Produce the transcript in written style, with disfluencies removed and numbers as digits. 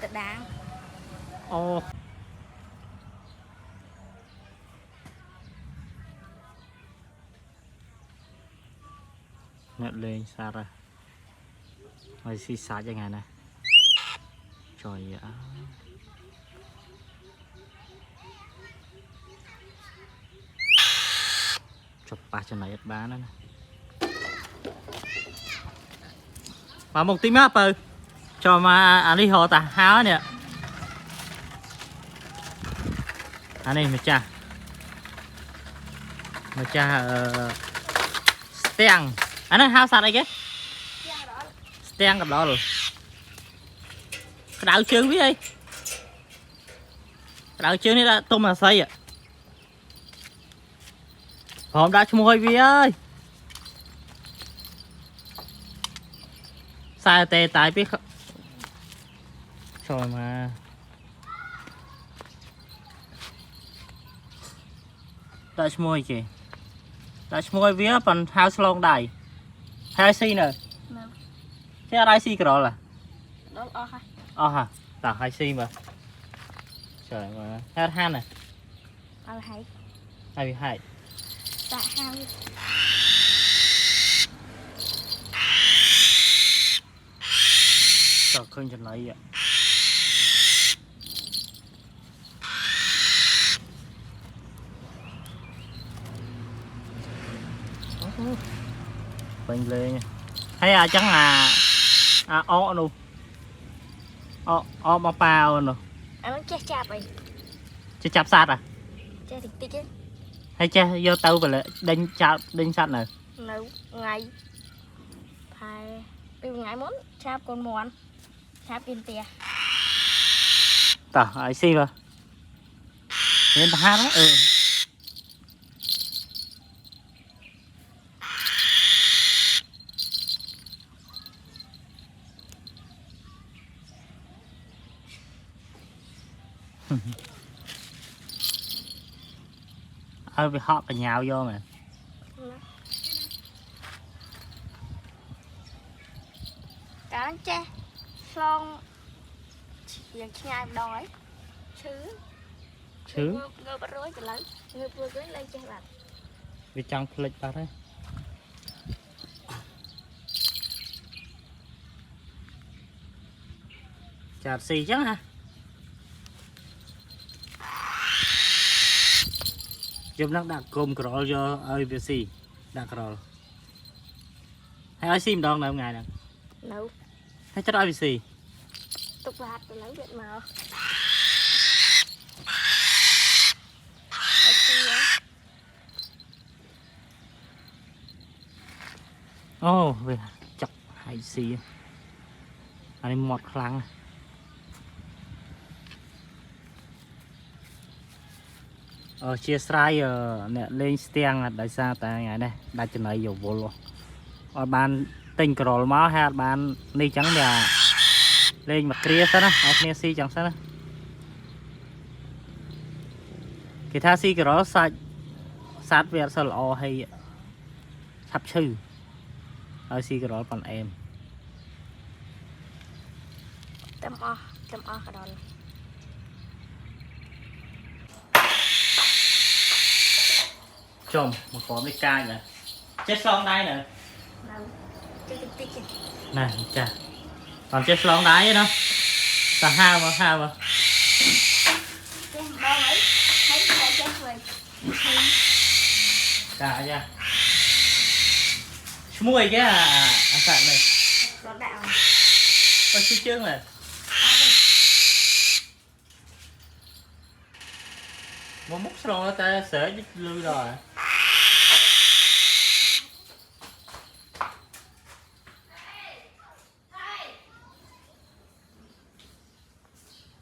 tự đáng. Ô. Nè lên xa ra. Rồi xí xa cho ngày này. Trời ạ. Chụp ba cho này bán đó nè. Mà một tí map ơi. Cho mà anh đi hồ ta háo nè. Anh này mà cha steng. Anh nói háo sao đây kia? Steng gặp đó rồi. Cái đạo chương biết đi. Cái đạo chương này là tôm mà xây ạ. Hôm đã chung môi vi ơi. Sai tê tài biết không? Trời mà. Đã chung môi kìa. Đã chung môi vi á phần house long đầy. Hai xì nè. Thế ở đây xì cái đó là? Đó là hả? Hả? Tao hai xì mà. Trời mà. Hết han nè. Hay. Hai. Tạ hai. Trời khơi chân lấy ạ. Bình lên nha. Hay à chẳng là ó luôn. Ó bóng bao luôn. Nó chết chạp rồi. Chứ chạp sát à? Chết thịt tích ấy. Hay cha vô tàu về lại đinh sát này. Nấu ngày. Phải từ ngày muốn chạp con món. Chạp in tìa. Tao ai xì mà. Nên ta hát đó. Ừ. Bị họ và nhào vô mà. Cá che xong việc nhai đói chứ ngơ bắt rối từ lớn ngơ vừa cưới lên che bạc Vì trong lịch bạc đấy. Chạp xì chắc hả? Chúng nó đặt cơm cỏ cho IBC đặt cỏ. Hay ai sim đòn nào ngày nè. nấu Hay chắc IBC. tục hạt từ lấy viện màu Về chọc hay xì. Anh em một khăn. Chia sẻ nè lên steng đại sa tại ngày đây đã cho này dầu vô luôn. Ban tinh cỏ máu hay ban đi trắng nhà lên mặt kia sao đó, ở si chẳng sao đó. Cái tha si cỏ sát về sao lò hay sắp chư ở si cỏ còn em. Tâm o cái đòn Chồng một có mấy ca nè chết xong đây nè này chà còn chết xong đáy đó ta hao mà cả nha mùi cái sạn này có chút trước này một múc xong nó ta sẽ lưu rồi